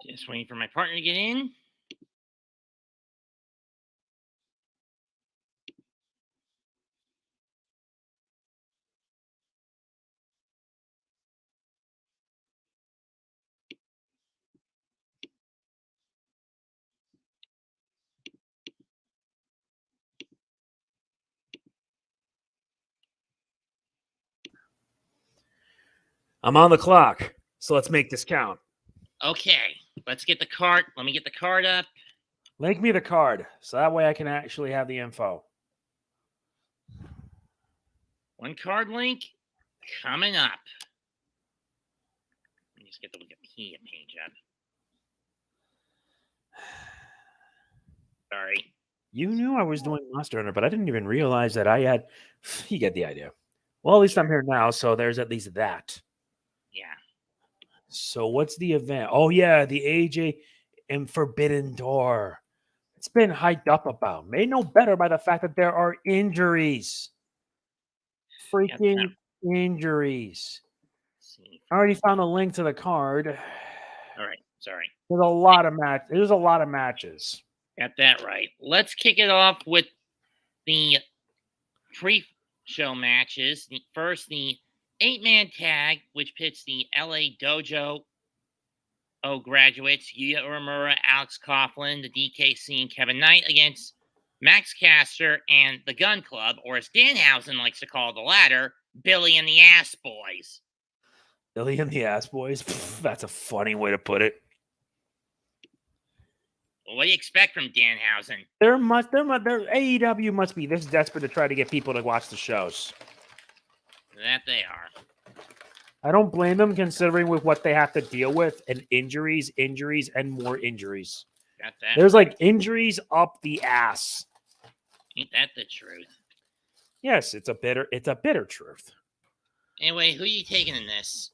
Just waiting for my partner to get in. I'm on the clock, so let's make this count. Okay, let's get the card. Let me get the card up. Link me the card, so that way I can actually have the info. One card link coming up. Let me just get the Wikipedia page up. Sorry. You knew I was doing Monster Hunter, but I didn't even realize that I had. You get the idea. Well, at least I'm here now, so there's at least that. Yeah. So what's the event? Oh yeah, the AJ and Forbidden Door. It's been hyped up about. Made no better by the fact that there are injuries. Freaking injuries. I already found a link to the card. All right. Sorry. There's a lot of matches. Got that right. Let's kick it off with the pre-show matches. First, the 8-man tag, which pits the LA DOJO graduates, Yuya Uemura, Alex Coughlin, the DKC, and Kevin Knight against Max Caster and the Gun Club, or as Danhausen likes to call the latter, Billy and the Ass Boys. Billy and the Ass Boys? That's a funny way to put it. Well, what do you expect from Danhausen? Their AEW must be this desperate to try to get people to watch the shows. That they are. I don't blame them considering with what they have to deal with and injuries, and more injuries. Got that. There's like injuries up the ass. Ain't that the truth? Yes, it's a bitter truth. Anyway, who are you taking in this?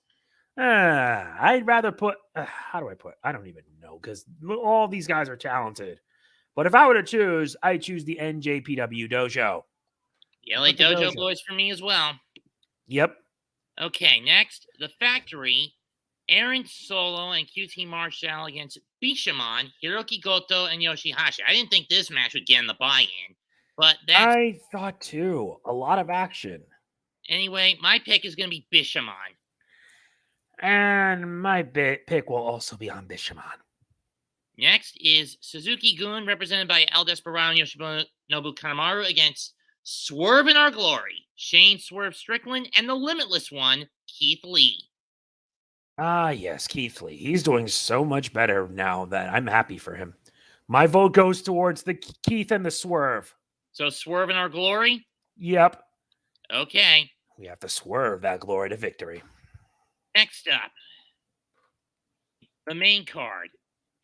I'd rather put. How do I put? I don't even know because all these guys are talented. But if I were to choose, I choose the NJPW dojo. The LA dojo boys for me as well. Yep. Okay, next, the Factory, Aaron Solo and QT Marshall against Bishamon, Hiroki Goto, and Yoshihashi. I didn't think this match would get in the buy-in, but I thought too. A lot of action. Anyway, my pick is going to be Bishamon. And my pick will also be on Bishamon. Next is Suzuki Gun, represented by El Desperado and Yoshinobu Kanemaru, against Swerve in Our Glory, Shane Swerve Strickland, and the Limitless One, Keith Lee. Ah, yes, Keith Lee. He's doing so much better now that I'm happy for him. My vote goes towards the Keith and the Swerve. So Swerve in Our Glory? Yep. Okay. We have to swerve that glory to victory. Next up, the main card.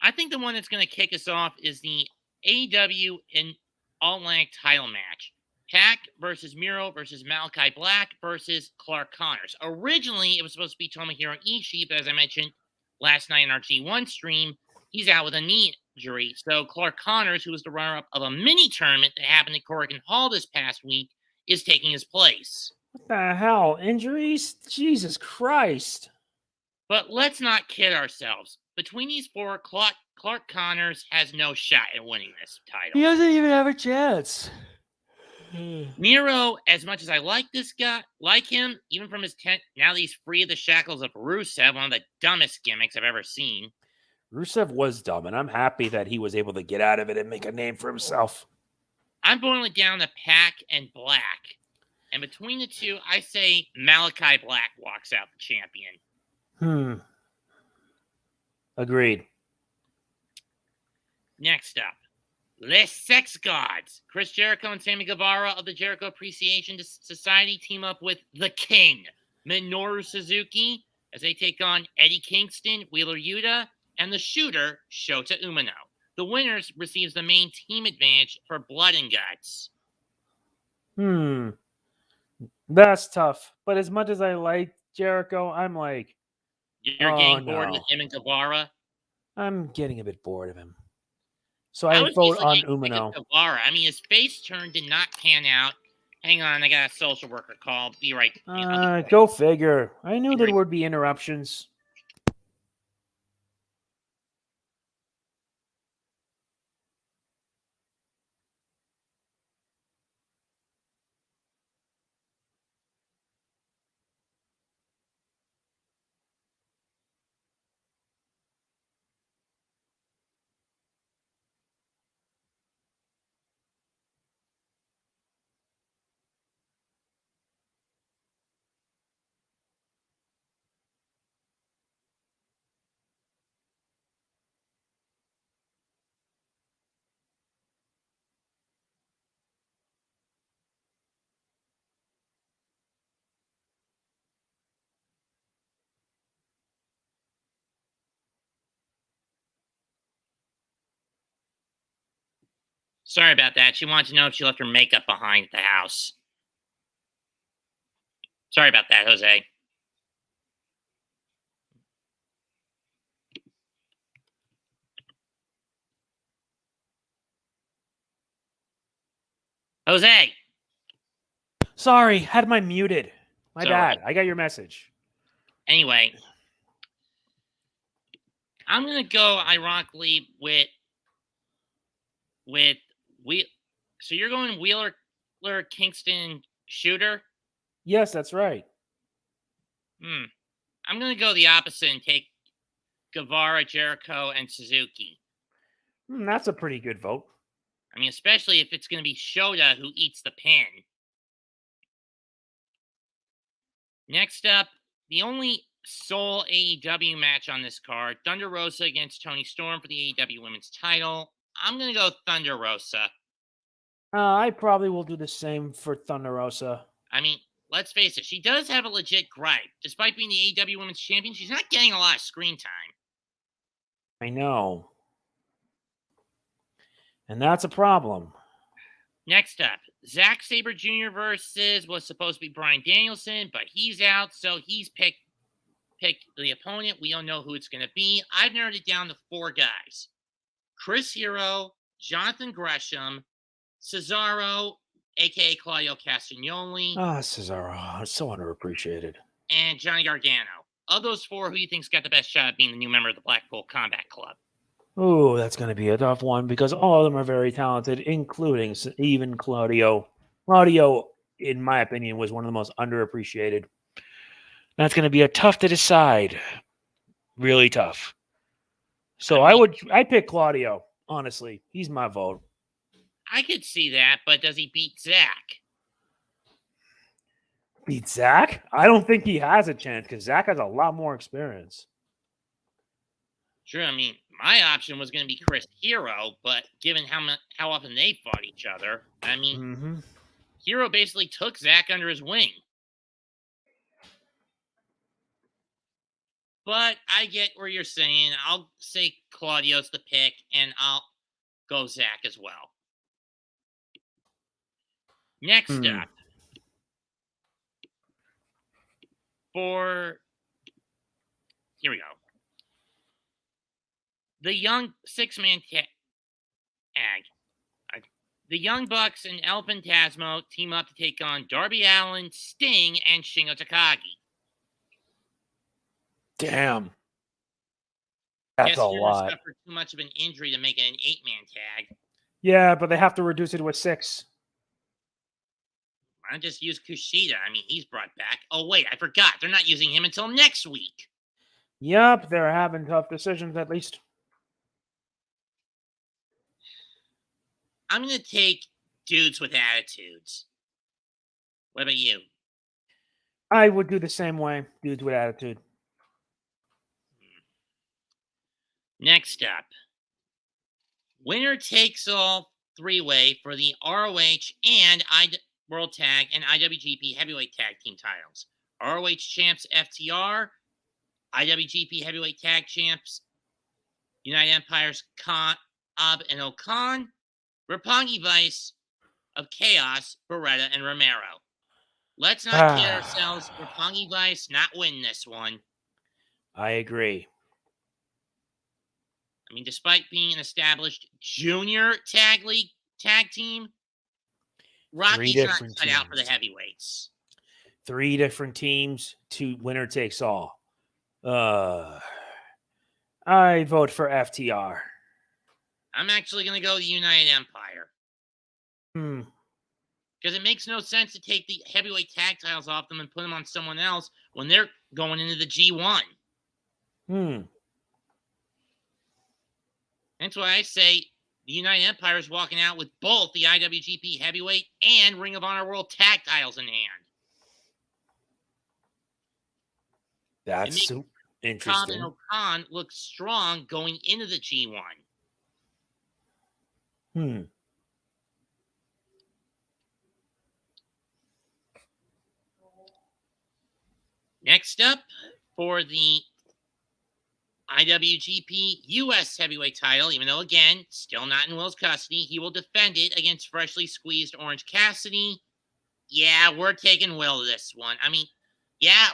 I think the one that's going to kick us off is the AEW and All-Atlantic title match. Pac versus Miro versus Malachi Black versus Clark Connors. Originally, it was supposed to be Tomohiro Ishii, but as I mentioned last night in our G1 stream, he's out with a knee injury. So Clark Connors, who was the runner-up of a mini tournament that happened at Korakuen Hall this past week, is taking his place. What the hell? Injuries? Jesus Christ. But let's not kid ourselves. Between these four, Clark Connors has no shot at winning this title. He doesn't even have a chance. Miro, as much as I like this guy, like him, even from his now that he's free of the shackles of Rusev, one of the dumbest gimmicks I've ever seen. Rusev was dumb, and I'm happy that he was able to get out of it and make a name for himself. I'm boiling it down to Pac and Black. And between the two, I say Malachi Black walks out the champion. Agreed. Next up, Les Sex Gods. Chris Jericho and Sammy Guevara of the Jericho Appreciation Society team up with The King, Minoru Suzuki, as they take on Eddie Kingston, Wheeler Yuta, and the Shooter, Shota Umino. The winners receives the main team advantage for Blood and Guts. That's tough. But as much as I like Jericho, I'm like... You're getting bored with him and Guevara? I'm getting a bit bored of him. So I vote on Umino. Guevara. I mean, his face turn did not pan out. Hang on, I got a social worker call. Be right. Go figure. I knew there would be interruptions. Sorry about that. She wanted to know if she left her makeup behind at the house. Sorry about that, Jose. Jose! Sorry, had mine muted. My It's bad. alright. I got your message. Anyway, I'm going to go, ironically, with so you're going Wheeler, Kingston, Shooter? Yes, that's right. I'm going to go the opposite and take Guevara, Jericho, and Suzuki. That's a pretty good vote. I mean, especially if it's going to be Shota who eats the pin. Next up, the only sole AEW match on this card, Thunder Rosa against Toni Storm for the AEW Women's title. I'm going to go Thunder Rosa. I probably will do the same for Thunder Rosa. I mean, let's face it, she does have a legit gripe. Despite being the AEW Women's Champion, she's not getting a lot of screen time. I know. And that's a problem. Next up, Zack Sabre Jr. versus was supposed to be Bryan Danielson, but he's out, so he's picked the opponent. We don't know who it's going to be. I've narrowed it down to 4 guys. Chris Hero, Jonathan Gresham, Cesaro, a.k.a. Claudio Castagnoli. Cesaro. So underappreciated. And Johnny Gargano. Of those 4, who do you think's got the best shot at being the new member of the Blackpool Combat Club? Oh, that's going to be a tough one because all of them are very talented, including even Claudio. Claudio, in my opinion, was one of the most underappreciated. That's going to be a tough to decide. Really tough. So I pick Claudio, honestly. He's my vote. I could see that, but does he beat Zack? Beat Zack? I don't think he has a chance because Zack has a lot more experience. Sure, I mean, my option was going to be Chris Hero, but given how often they fought each other, I mean, Hero basically took Zack under his wing. But I get where you're saying. I'll say Claudio's the pick, and I'll go Zack as well. Next up, here we go. The young 6-man tag. The Young Bucks and El Phantasmo team up to take on Darby Allin, Sting, and Shingo Takagi. Damn. That's a lot. Suffered too much of an injury to make it an 8-man tag. Yeah, but they have to reduce it to a 6. Why not just use Kushida? I mean, he's brought back. Oh, wait, I forgot. They're not using him until next week. Yep, they're having tough decisions at least. I'm going to take dudes with attitudes. What about you? I would do the same way. Dudes with attitude. Next up. Winner takes all 3-way for the ROH and World Tag and IWGP Heavyweight Tag Team titles. ROH Champs FTR. IWGP Heavyweight Tag Champs. United Empire's Cobb and O'Khan. Roppongi Vice of Chaos, Beretta, and Romero. Let's not kid ourselves. Roppongi Vice not win this one. I agree. I mean, despite being an established junior tag team, Rocky's not cut out for the heavyweights. 3 different teams, 2 winner takes all. I vote for FTR. I'm actually going to go the United Empire. Because it makes no sense to take the heavyweight tag titles off them and put them on someone else when they're going into the G1. That's why I say the United Empire is walking out with both the IWGP Heavyweight and Ring of Honor World Tag titles in hand. That's interesting. Cobb and O'Khan look strong going into the G1. Next up, for the IWGP US heavyweight title, even though, again, still not in Will's custody. He will defend it against freshly squeezed Orange Cassidy. Yeah, we're taking Will to this one. I mean, yeah,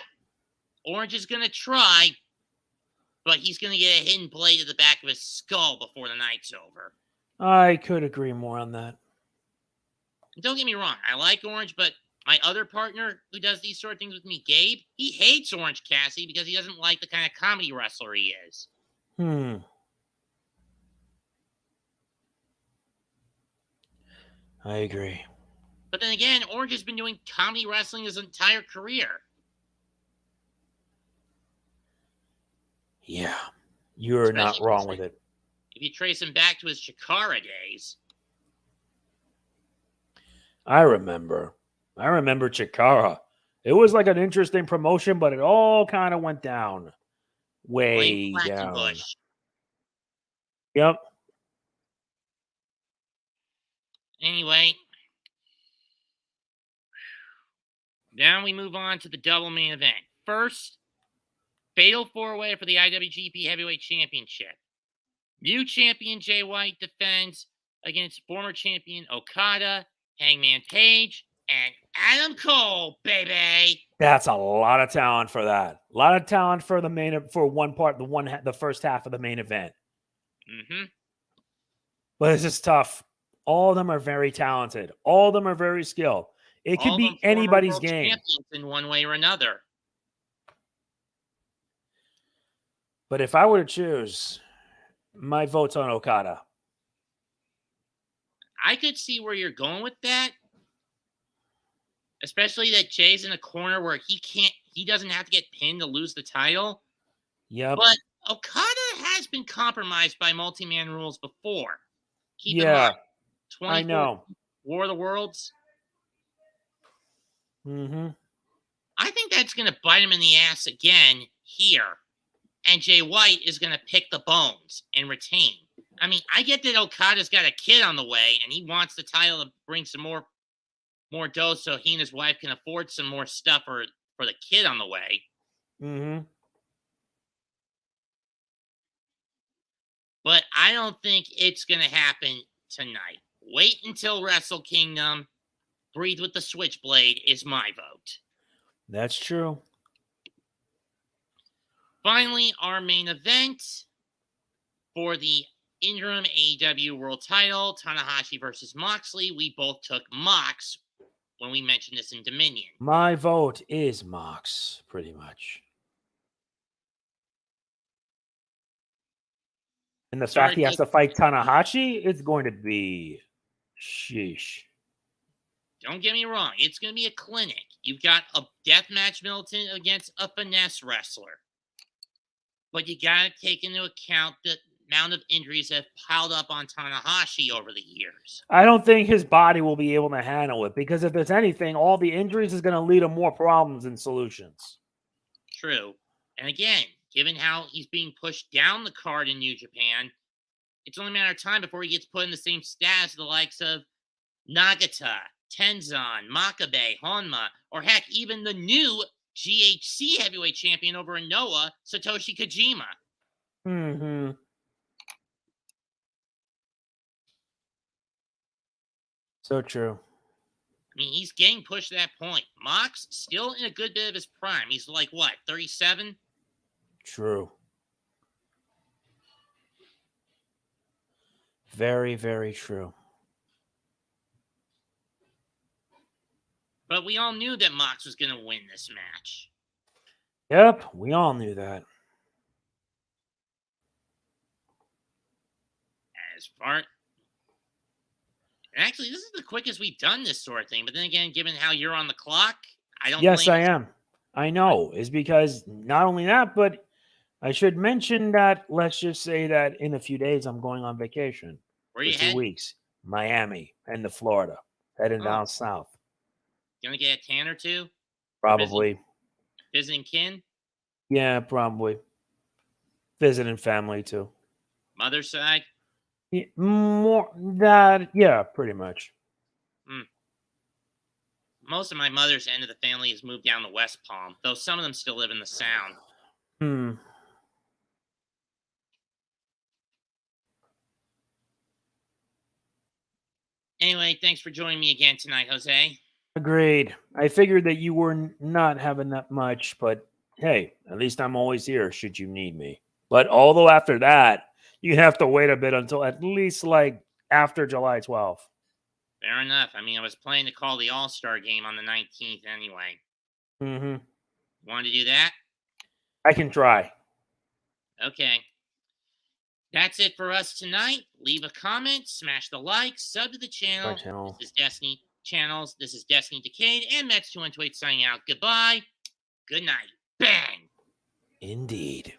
Orange is going to try, but he's going to get a hidden blade to the back of his skull before the night's over. I could agree more on that. Don't get me wrong, I like Orange, but my other partner who does these sort of things with me, Gabe, he hates Orange Cassidy because he doesn't like the kind of comedy wrestler he is. I agree. But then again, Orange has been doing comedy wrestling his entire career. Yeah, you're not wrong with it. If you trace him back to his Chikara days. I remember Chikara. It was like an interesting promotion, but it all kind of went down. Way down. Bush. Yep. Anyway. Now we move on to the double main event. First, fatal four-way for the IWGP Heavyweight Championship. New champion Jay White defends against former champion Okada, Hangman Page, and Adam Cole, baby. That's a lot of talent for that. A lot of talent for the the first half of the main event. Mm-hmm. But it's just tough. All of them are very talented. All of them are very skilled. It could be anybody's game. In one way or another. But if I were to choose, my vote's on Okada. I could see where you're going with that. Especially that Jay's in a corner where he doesn't have to get pinned to lose the title. Yeah. But Okada has been compromised by multi-man rules before. Keep in mind, I know. War of the Worlds. Mm-hmm. I think that's going to bite him in the ass again here. And Jay White is going to pick the bones and retain. I mean, I get that Okada's got a kid on the way, and he wants the title to bring some more dough so he and his wife can afford some more stuff for the kid on the way. Mm-hmm. But I don't think it's going to happen tonight. Wait until Wrestle Kingdom. Breathe with the Switchblade is my vote. That's true. Finally, our main event for the interim AEW World Title, Tanahashi versus Moxley. We both took Mox when we mentioned this in Dominion. My vote is Mox, pretty much. And the fact he has to fight Tanahashi, it's going to be sheesh. Don't get me wrong. It's going to be a clinic. You've got a deathmatch militant against a finesse wrestler. But you got to take into account the amount of injuries that have piled up on Tanahashi over the years. I don't think his body will be able to handle it because if there's anything, all the injuries is going to lead to more problems than solutions. True. And again, given how he's being pushed down the card in New Japan, it's only a matter of time before he gets put in the same status as the likes of Nagata, Tenzan, Makabe, Honma, or heck, even the new GHC heavyweight champion over in Noah, Satoshi Kojima. Mm-hmm. So true. I mean, he's getting pushed to that point. Mox still in a good bit of his prime. He's like, what, 37? True. Very, very true. But we all knew that Mox was going to win this match. Yep, we all knew that. Actually, this is the quickest we've done this sort of thing. But then again, given how you're on the clock, I don't. Yes, I am. I know. Is because not only that, but I should mention that. Let's just say that in a few days, I'm going on vacation. Where are you for 2 weeks? Miami and to Florida, heading down south. You gonna get a tan or two? Probably. Visiting kin? Yeah, probably. Visiting family too. Mother's side? Yeah, more that, yeah, pretty much. Most of my mother's end of the family has moved down to West Palm, though some of them still live in the Sound. Anyway, thanks for joining me again tonight, Jose. Agreed. I figured that you were not having that much, but hey, at least I'm always here should you need me. But although after that, you have to wait a bit until at least like after July 12th. Fair enough. I mean, I was planning to call the All-Star game on the 19th anyway. Mm-hmm. Want to do that? I can try. Okay. That's it for us tonight. Leave a comment, smash the like, sub to the channel. This is Destiny Channels. This is DestinyDecade and Mets212 signing out. Goodbye. Good night. Bang. Indeed.